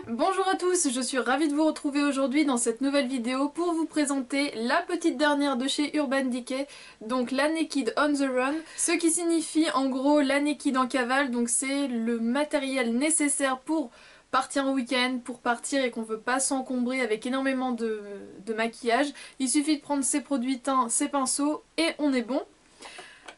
Bonjour à tous, je suis ravie de vous retrouver aujourd'hui dans cette nouvelle vidéo pour vous présenter la petite dernière de chez Urban Decay, donc la Naked on the Run, ce qui signifie en gros la Naked en cavale, donc c'est le matériel nécessaire pour partir en week-end, pour partir et qu'on veut pas s'encombrer avec énormément de maquillage. Il suffit de prendre ses produits teints, ses pinceaux et on est bon.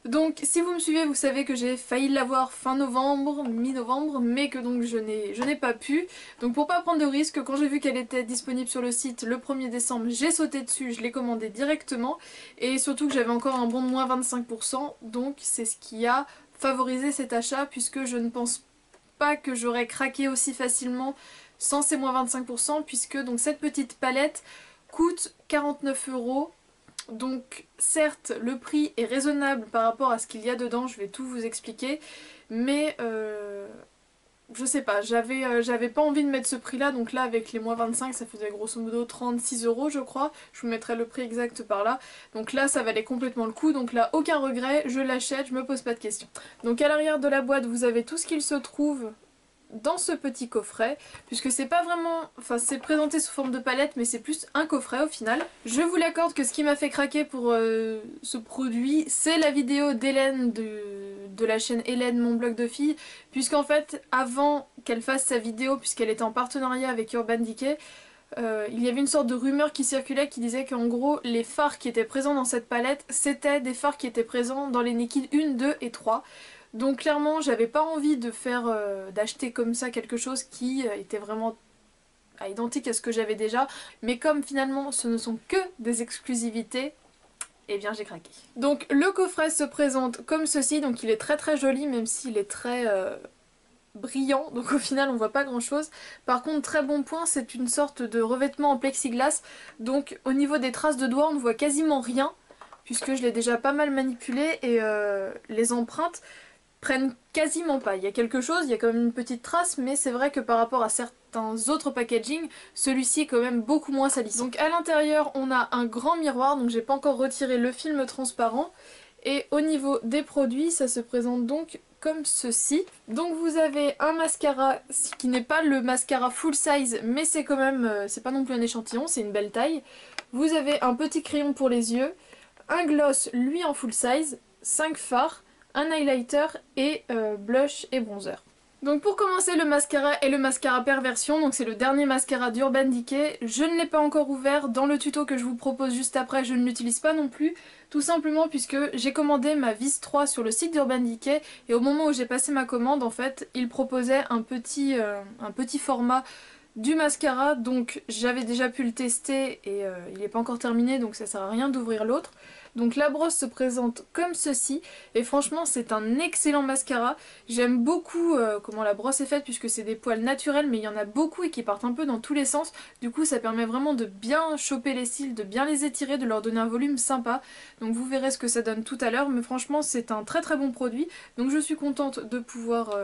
Donc si vous me suivez, vous savez que j'ai failli l'avoir fin novembre, mi-novembre, mais que donc je n'ai pas pu. Donc pour pas prendre de risque, quand j'ai vu qu'elle était disponible sur le site le 1er décembre, j'ai sauté dessus, je l'ai commandé directement. Et surtout que j'avais encore un bon de moins 25%, donc c'est ce qui a favorisé cet achat, puisque je ne pense pas que j'aurais craqué aussi facilement sans ces moins 25%, puisque donc cette petite palette coûte 49 €. Donc certes le prix est raisonnable par rapport à ce qu'il y a dedans, je vais tout vous expliquer, mais je sais pas, j'avais pas envie de mettre ce prix là, donc là avec les moins 25 ça faisait grosso modo 36 € je crois, je vous mettrai le prix exact par là, donc là ça valait complètement le coup, donc là aucun regret, je l'achète, je me pose pas de questions. Donc à l'arrière de la boîte vous avez tout ce qu'il se trouve dans ce petit coffret, puisque c'est pas vraiment, enfin c'est présenté sous forme de palette mais c'est plus un coffret au final. Je vous l'accorde que ce qui m'a fait craquer pour ce produit, c'est la vidéo d'Hélène de la chaîne Hélène mon blog de filles, puisqu'en fait avant qu'elle fasse sa vidéo, puisqu'elle était en partenariat avec Urban Decay, il y avait une sorte de rumeur qui circulait qui disait qu'en gros les fards qui étaient présents dans cette palette c'était des fards qui étaient présents dans les Naked 1, 2 et 3. Donc clairement j'avais pas envie de faire d'acheter comme ça quelque chose qui était vraiment identique à ce que j'avais déjà, mais comme finalement ce ne sont que des exclusivités, eh bien j'ai craqué. Donc le coffret se présente comme ceci, donc il est très très joli même s'il est très brillant, donc au final on voit pas grand chose. Par contre très bon point, c'est une sorte de revêtement en plexiglas, donc au niveau des traces de doigts on ne voit quasiment rien, puisque je l'ai déjà pas mal manipulé et les empreintes prennent quasiment pas. Il y a quelque chose, il y a quand même une petite trace, mais c'est vrai que par rapport à certains autres packaging, celui-ci est quand même beaucoup moins salissant. Donc à l'intérieur on a un grand miroir, donc j'ai pas encore retiré le film transparent, et au niveau des produits ça se présente donc comme ceci. Donc vous avez un mascara qui n'est pas le mascara full size, mais c'est quand même, c'est pas non plus un échantillon, c'est une belle taille. Vous avez un petit crayon pour les yeux, un gloss lui en full size, 5 fards, un highlighter et blush et bronzer. Donc pour commencer le mascara est le mascara Perversion, donc c'est le dernier mascara d'Urban Decay. Je ne l'ai pas encore ouvert, dans le tuto que je vous propose juste après je ne l'utilise pas non plus, tout simplement puisque j'ai commandé ma vis 3 sur le site d'Urban Decay et au moment où j'ai passé ma commande en fait il proposait un petit format du mascara, donc j'avais déjà pu le tester et il n'est pas encore terminé donc ça sert à rien d'ouvrir l'autre. Donc la brosse se présente comme ceci et franchement c'est un excellent mascara. J'aime beaucoup comment la brosse est faite puisque c'est des poils naturels mais il y en a beaucoup et qui partent un peu dans tous les sens. Du coup ça permet vraiment de bien choper les cils, de bien les étirer, de leur donner un volume sympa. Donc vous verrez ce que ça donne tout à l'heure, mais franchement c'est un très très bon produit. Donc je suis contente de pouvoir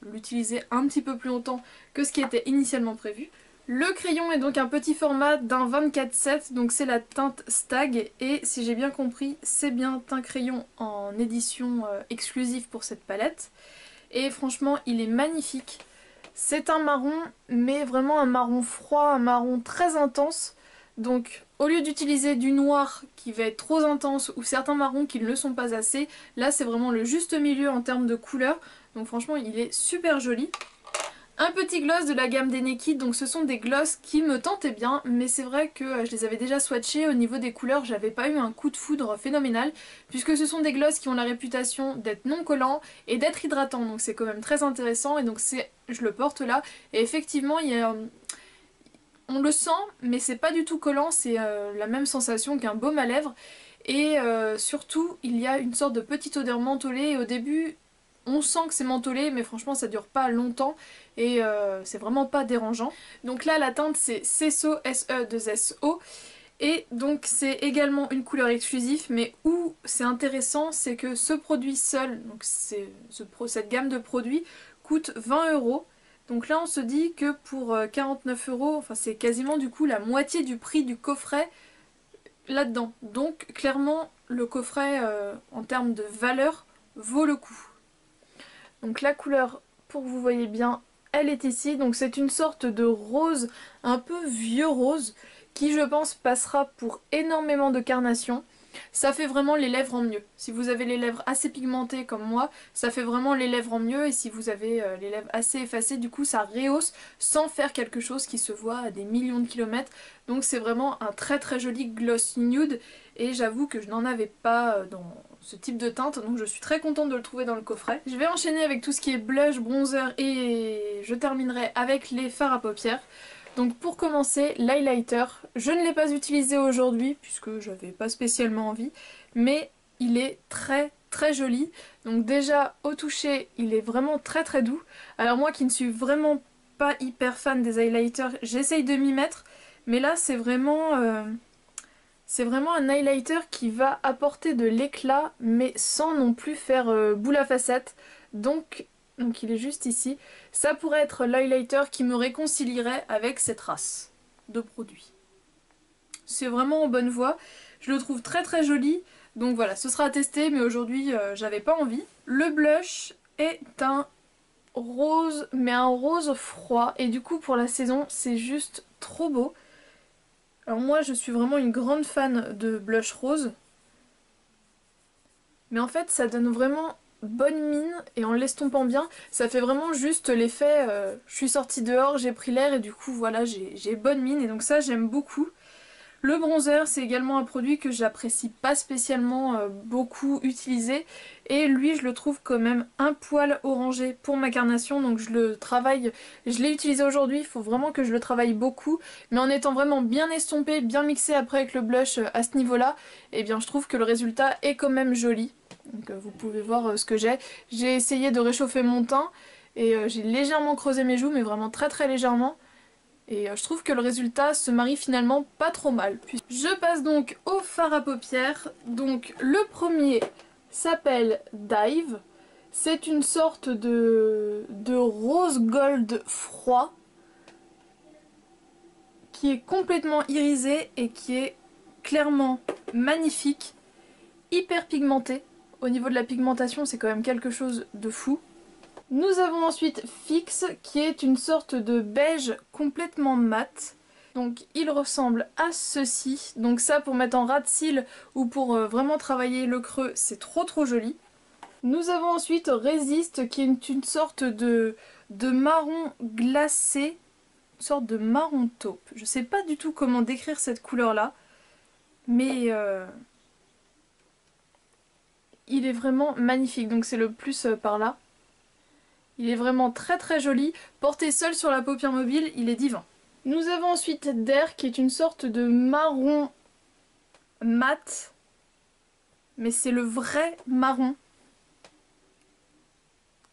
l'utiliser un petit peu plus longtemps que ce qui était initialement prévu. Le crayon est donc un petit format d'un 24/7, donc c'est la teinte Stag et si j'ai bien compris c'est bien un crayon en édition exclusive pour cette palette et franchement il est magnifique. C'est un marron mais vraiment un marron froid, un marron très intense, donc au lieu d'utiliser du noir qui va être trop intense ou certains marrons qui ne le sont pas assez, là c'est vraiment le juste milieu en termes de couleur, donc franchement il est super joli. Un petit gloss de la gamme des Naked, donc ce sont des gloss qui me tentaient bien, mais c'est vrai que je les avais déjà swatchés, au niveau des couleurs j'avais pas eu un coup de foudre phénoménal, puisque ce sont des gloss qui ont la réputation d'être non collants et d'être hydratants, donc c'est quand même très intéressant, et donc je le porte là, et effectivement il y a... on le sent, mais c'est pas du tout collant, c'est la même sensation qu'un baume à lèvres, et surtout il y a une sorte de petite odeur mentholée, et au début... on sent que c'est mentholé mais franchement ça dure pas longtemps et c'est vraiment pas dérangeant. Donc là la teinte c'est SESO, SE2SO, et donc c'est également une couleur exclusive, mais où c'est intéressant c'est que ce produit seul, donc cette gamme de produits coûte 20 €. Donc là on se dit que pour 49 €, enfin c'est quasiment du coup la moitié du prix du coffret là-dedans. Donc clairement le coffret en termes de valeur vaut le coup. Donc la couleur, pour que vous voyez bien, elle est ici. Donc c'est une sorte de rose, un peu vieux rose, qui je pense passera pour énormément de carnations. Ça fait vraiment les lèvres en mieux. Si vous avez les lèvres assez pigmentées comme moi, ça fait vraiment les lèvres en mieux. Et si vous avez les lèvres assez effacées, du coup ça rehausse sans faire quelque chose qui se voit à des millions de kilomètres. Donc c'est vraiment un très très joli gloss nude. Et j'avoue que je n'en avais pas dans ce type de teinte, donc je suis très contente de le trouver dans le coffret. Je vais enchaîner avec tout ce qui est blush, bronzer et je terminerai avec les fards à paupières. Donc pour commencer, l'highlighter, je ne l'ai pas utilisé aujourd'hui puisque j'avais pas spécialement envie, mais il est très très joli. Donc déjà au toucher, il est vraiment très très doux. Alors moi qui ne suis vraiment pas hyper fan des highlighters, j'essaye de m'y mettre, mais là c'est vraiment un highlighter qui va apporter de l'éclat mais sans non plus faire boule à facettes. Donc il est juste ici. Ça pourrait être l'highlighter qui me réconcilierait avec cette race de produits. C'est vraiment en bonne voie. Je le trouve très très joli. Donc voilà, ce sera à tester, mais aujourd'hui j'avais pas envie. Le blush est un rose, mais un rose froid. Et du coup pour la saison, c'est juste trop beau. Alors moi je suis vraiment une grande fan de blush rose. Mais en fait ça donne vraiment bonne mine et en l'estompant bien, ça fait vraiment juste l'effet je suis sortie dehors, j'ai pris l'air et du coup voilà j'ai bonne mine et donc ça j'aime beaucoup. Le bronzer c'est également un produit que j'apprécie pas spécialement beaucoup utiliser et lui je le trouve quand même un poil orangé pour ma carnation donc je le travaille, je l'ai utilisé aujourd'hui, il faut vraiment que je le travaille beaucoup mais en étant vraiment bien estompé, bien mixé après avec le blush à ce niveau là, et bien je trouve que le résultat est quand même joli. Donc vous pouvez voir ce que j'ai. J'ai essayé de réchauffer mon teint et j'ai légèrement creusé mes joues mais vraiment très très légèrement. Et je trouve que le résultat se marie finalement pas trop mal. Je passe donc au fard à paupières. Donc le premier s'appelle Dive. C'est une sorte de rose gold froid qui est complètement irisé et qui est clairement magnifique, hyper pigmenté. Au niveau de la pigmentation, c'est quand même quelque chose de fou. Nous avons ensuite Fix qui est une sorte de beige complètement mat. Donc il ressemble à ceci. Donc ça pour mettre en ras de cils ou pour vraiment travailler le creux, c'est trop trop joli. Nous avons ensuite Resist qui est une sorte de marron glacé, une sorte de marron taupe. Je sais pas du tout comment décrire cette couleur là, mais il est vraiment magnifique. Donc c'est le plus par là. Il est vraiment très très joli. Porté seul sur la paupière mobile, il est divin. Nous avons ensuite Dare qui est une sorte de marron mat. Mais c'est le vrai marron.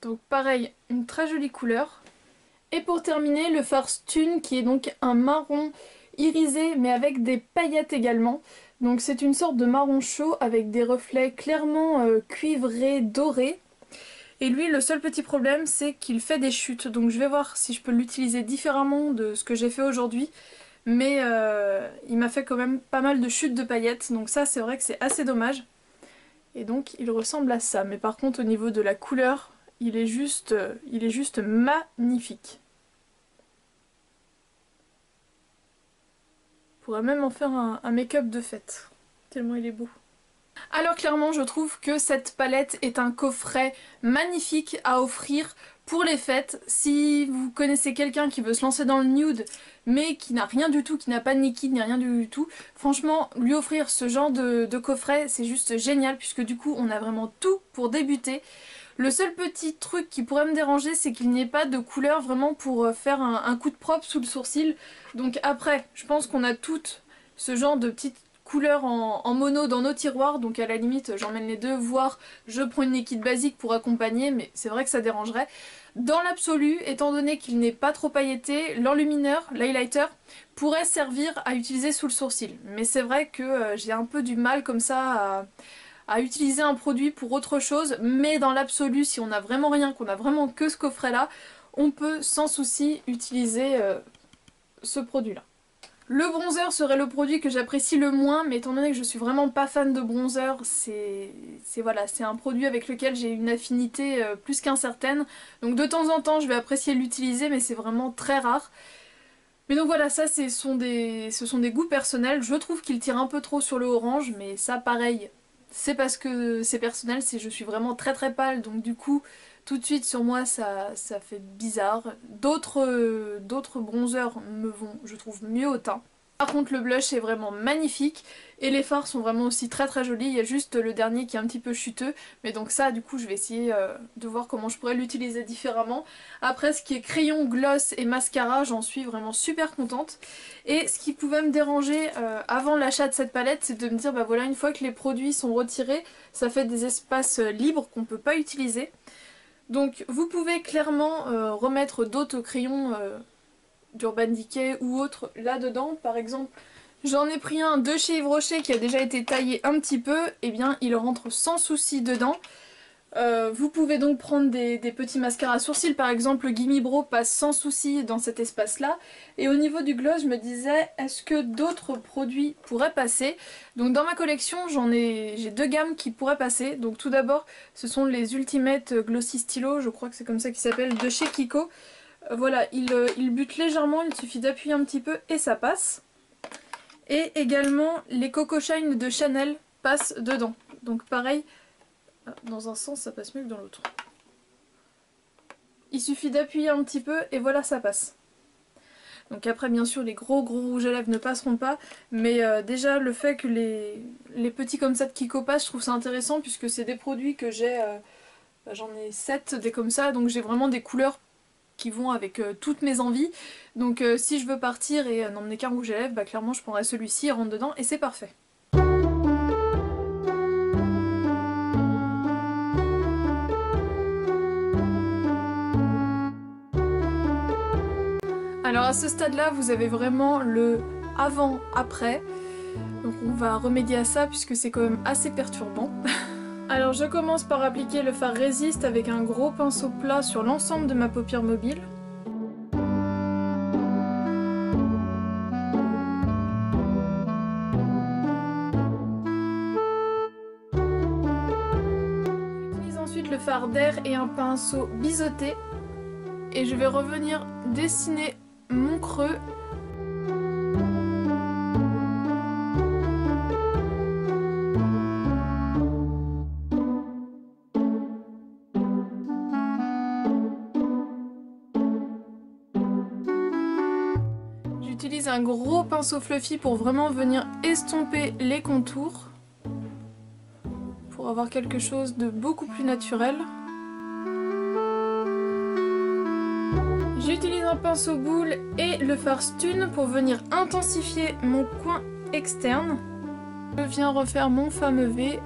Donc pareil, une très jolie couleur. Et pour terminer, le fard Stun qui est donc un marron irisé mais avec des paillettes également. Donc c'est une sorte de marron chaud avec des reflets clairement cuivrés, dorés. Et lui, le seul petit problème, c'est qu'il fait des chutes. Donc je vais voir si je peux l'utiliser différemment de ce que j'ai fait aujourd'hui. Mais il m'a fait quand même pas mal de chutes de paillettes. Donc ça, c'est vrai que c'est assez dommage. Et donc il ressemble à ça. Mais par contre, au niveau de la couleur, il est juste magnifique. On pourrait même en faire un make-up de fête. Tellement il est beau. Alors clairement je trouve que cette palette est un coffret magnifique à offrir pour les fêtes. Si vous connaissez quelqu'un qui veut se lancer dans le nude mais qui n'a rien du tout, qui n'a pas de liquide ni rien du tout, franchement lui offrir ce genre de coffret c'est juste génial puisque du coup on a vraiment tout pour débuter. Le seul petit truc qui pourrait me déranger c'est qu'il n'y ait pas de couleur vraiment pour faire un coup de propre sous le sourcil. Donc après je pense qu'on a toutes ce genre de petites couleurs en mono dans nos tiroirs, donc à la limite j'emmène les deux, voire je prends une liquide basique pour accompagner, mais c'est vrai que ça dérangerait. Dans l'absolu, étant donné qu'il n'est pas trop pailleté, l'enlumineur, l'highlighter, pourrait servir à utiliser sous le sourcil. Mais c'est vrai que j'ai un peu du mal comme ça à utiliser un produit pour autre chose, mais dans l'absolu, si on n'a vraiment rien, qu'on a vraiment que ce coffret là, on peut sans souci utiliser ce produit là. Le bronzer serait le produit que j'apprécie le moins, mais étant donné que je suis vraiment pas fan de bronzer, c'est un produit avec lequel j'ai une affinité plus qu'incertaine. Donc de temps en temps je vais apprécier l'utiliser, mais c'est vraiment très rare. Mais donc voilà, ça ce sont des goûts personnels. Je trouve qu'il tire un peu trop sur le orange, mais ça pareil, c'est parce que c'est personnel, je suis vraiment très très pâle, donc du coup tout de suite sur moi ça fait bizarre. D'autres bronzers me vont, je trouve, mieux au teint. Par contre le blush est vraiment magnifique et les fards sont vraiment aussi très très jolis. Il y a juste le dernier qui est un petit peu chuteux, mais donc ça du coup je vais essayer de voir comment je pourrais l'utiliser différemment. Après ce qui est crayon, gloss et mascara, j'en suis vraiment super contente. Et ce qui pouvait me déranger avant l'achat de cette palette, c'est de me dire bah voilà, une fois que les produits sont retirés, ça fait des espaces libres qu'on peut pas utiliser. Donc vous pouvez clairement remettre d'autres crayons d'Urban Decay ou autres là-dedans. Par exemple, j'en ai pris un de chez Yves Rocher qui a déjà été taillé un petit peu, et bien il rentre sans souci dedans. Vous pouvez donc prendre des petits mascaras à sourcils, par exemple le Gimme Brow passe sans souci dans cet espace là. Et au niveau du gloss, je me disais est-ce que d'autres produits pourraient passer. Donc dans ma collection j'ai deux gammes qui pourraient passer. Donc tout d'abord ce sont les Ultimate Glossy Stylo, je crois que c'est comme ça qu'ils s'appellent, de chez Kiko. Voilà, il bute légèrement, il suffit d'appuyer un petit peu et ça passe. Et également les Coco Shine de Chanel passent dedans. Donc pareil, dans un sens ça passe mieux que dans l'autre. Il suffit d'appuyer un petit peu et voilà, ça passe. Donc après bien sûr les gros rouges à lèvres ne passeront pas, mais déjà le fait que les petits comme ça de Kiko passent, je trouve ça intéressant puisque c'est des produits que j'ai, j'en ai 7 des comme ça, donc j'ai vraiment des couleurs qui vont avec toutes mes envies. Donc si je veux partir et n'emmener qu'un rouge à lèvres, bah clairement je prendrai celui-ci, il rentre dedans et c'est parfait. Alors à ce stade-là, vous avez vraiment le avant-après. Donc on va remédier à ça puisque c'est quand même assez perturbant. Alors je commence par appliquer le fard Resist avec un gros pinceau plat sur l'ensemble de ma paupière mobile. J'utilise ensuite le fard d'air et un pinceau biseauté. Et je vais revenir dessiner mon creux. J'utilise un gros pinceau fluffy pour vraiment venir estomper les contours, pour avoir quelque chose de beaucoup plus naturel. J'utilise un pinceau boule et le fard Stun pour venir intensifier mon coin externe. Je viens refaire mon fameux V.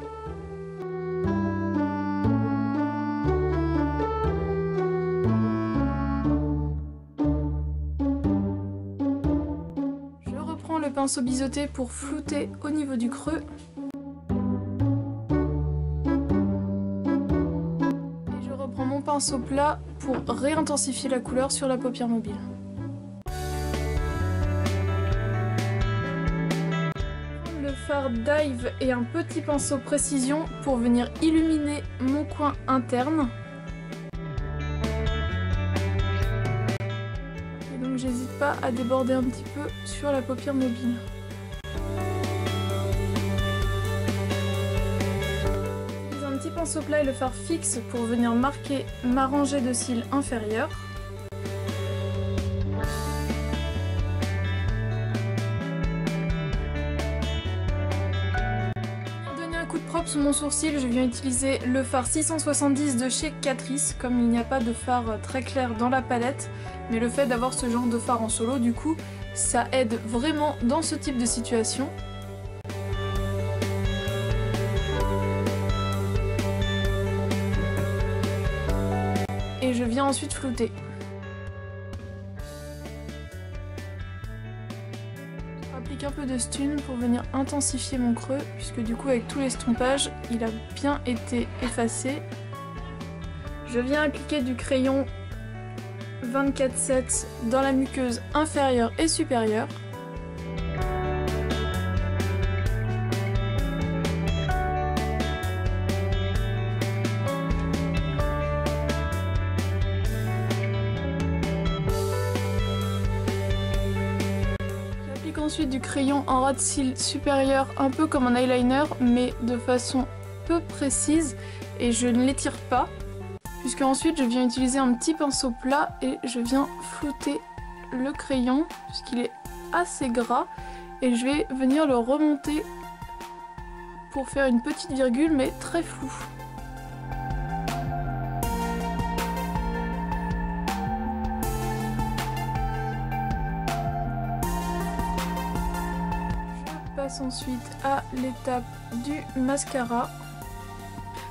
Je reprends le pinceau biseauté pour flouter au niveau du creux. Pinceau plat pour réintensifier la couleur sur la paupière mobile. Le fard Dive et un petit pinceau précision pour venir illuminer mon coin interne. Et donc j'hésite pas à déborder un petit peu sur la paupière mobile. Pinceau plat et le fard fixe pour venir marquer ma rangée de cils inférieure. Pour donner un coup de propre sous mon sourcil, je viens utiliser le fard 670 de chez Catrice, comme il n'y a pas de fard très clair dans la palette, mais le fait d'avoir ce genre de fard en solo, du coup, ça aide vraiment dans ce type de situation. Et je viens ensuite flouter. J'applique un peu de Stun pour venir intensifier mon creux, puisque du coup avec tout l'estompage, il a bien été effacé. Je viens appliquer du crayon 24-7 dans la muqueuse inférieure et supérieure. J'applique ensuite du crayon en ras de cils supérieur, un peu comme un eyeliner, mais de façon peu précise, et je ne l'étire pas, puisque ensuite je viens utiliser un petit pinceau plat et je viens flouter le crayon, puisqu'il est assez gras, et je vais venir le remonter pour faire une petite virgule, mais très floue. Passe ensuite à l'étape du mascara.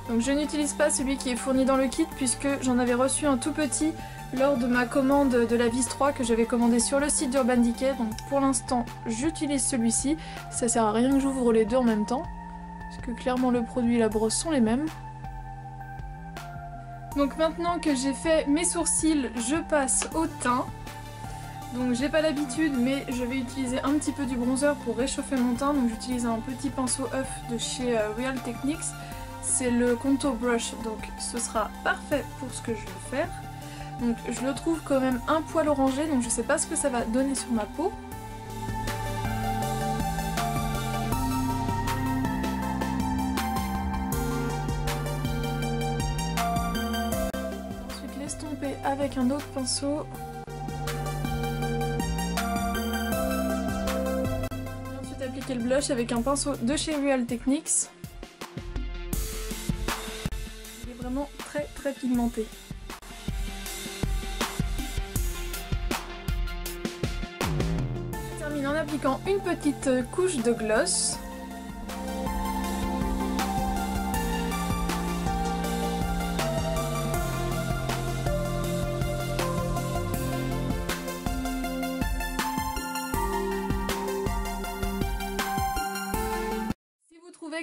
Donc je n'utilise pas celui qui est fourni dans le kit puisque j'en avais reçu un tout petit lors de ma commande de la Vis 3 que j'avais commandé sur le site d'Urban Decay. Donc pour l'instant j'utilise celui-ci, ça sert à rien que j'ouvre les deux en même temps parce que clairement le produit et la brosse sont les mêmes. Donc maintenant que j'ai fait mes sourcils, je passe au teint. Donc j'ai pas l'habitude mais je vais utiliser un petit peu du bronzer pour réchauffer mon teint. Donc j'utilise un petit pinceau œuf de chez Real Techniques. C'est le Contour Brush, donc ce sera parfait pour ce que je veux faire. Donc je le trouve quand même un poil orangé, donc je sais pas ce que ça va donner sur ma peau. Ensuite l'estomper avec un autre pinceau. Ensuite appliquer le blush avec un pinceau de chez Real Techniques. Il est vraiment très pigmenté. Je termine en appliquant une petite couche de gloss.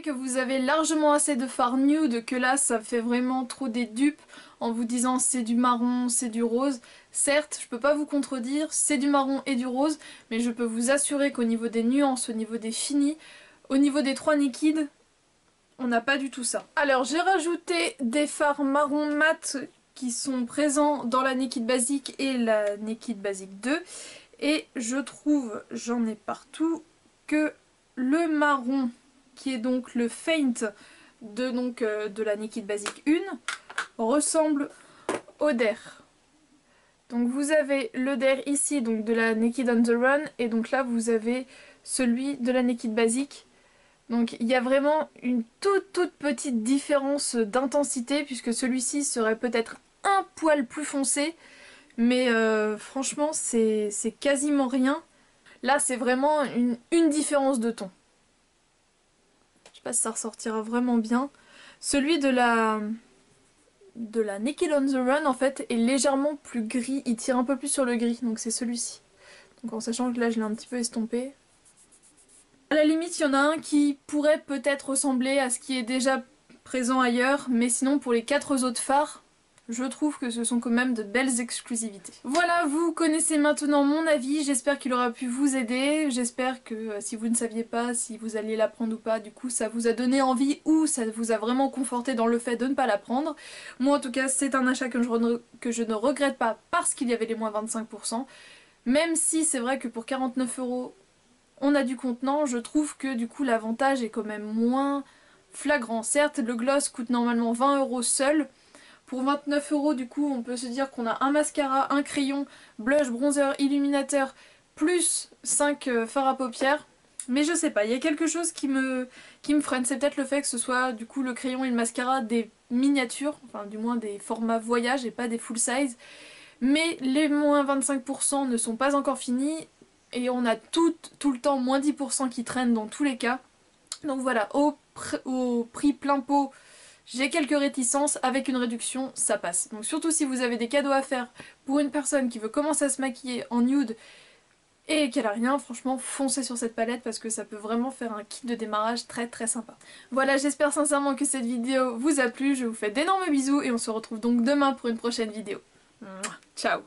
Que vous avez largement assez de fard nude, que là ça fait vraiment trop des dupes en vous disant c'est du marron, c'est du rose. Certes, je peux pas vous contredire, c'est du marron et du rose, mais je peux vous assurer qu'au niveau des nuances, au niveau des finis, au niveau des 3 liquides, on n'a pas du tout ça. Alors j'ai rajouté des fards marron mat qui sont présents dans la Naked Basic et la Naked Basic 2, et je trouve, j'en ai partout, que le marron qui est donc le Faint de la Naked Basic 1, ressemble au Der. Donc vous avez le Der ici, donc de la Naked on the Run, et donc là vous avez celui de la Naked Basic. Donc il y a vraiment une toute petite différence d'intensité, puisque celui-ci serait peut-être un poil plus foncé, mais franchement c'est quasiment rien. Là c'est vraiment une différence de ton. Je sais pas si ça ressortira vraiment bien. Celui de la Naked on the Run en fait est légèrement plus gris, il tire un peu plus sur le gris, donc c'est celui-ci. Donc en sachant que là je l'ai un petit peu estompé. À la limite il y en a un qui pourrait peut-être ressembler à ce qui est déjà présent ailleurs, mais sinon pour les 4 autres fards, je trouve que ce sont quand même de belles exclusivités. Voilà, vous connaissez maintenant mon avis, j'espère qu'il aura pu vous aider, j'espère que si vous ne saviez pas si vous alliez la prendre ou pas, du coup ça vous a donné envie ou ça vous a vraiment conforté dans le fait de ne pas la prendre. Moi en tout cas c'est un achat que je ne regrette pas parce qu'il y avait les moins 25%, même si c'est vrai que pour 49 € on a du contenant, je trouve que du coup l'avantage est quand même moins flagrant. Certes le gloss coûte normalement 20 € seul. Pour 29 € du coup on peut se dire qu'on a un mascara, un crayon, blush, bronzer, illuminateur, plus 5 fards à paupières. Mais je sais pas, il y a quelque chose qui me freine, c'est peut-être le fait que ce soit du coup le crayon et le mascara des miniatures, enfin du moins des formats voyage et pas des full size. Mais les moins 25% ne sont pas encore finis et on a tout le temps moins 10% qui traînent dans tous les cas. Donc voilà, au prix plein pot, j'ai quelques réticences, avec une réduction ça passe. Donc surtout si vous avez des cadeaux à faire pour une personne qui veut commencer à se maquiller en nude et qu'elle a rien, franchement foncez sur cette palette parce que ça peut vraiment faire un kit de démarrage très sympa. Voilà, j'espère sincèrement que cette vidéo vous a plu, je vous fais d'énormes bisous et on se retrouve donc demain pour une prochaine vidéo. Ciao.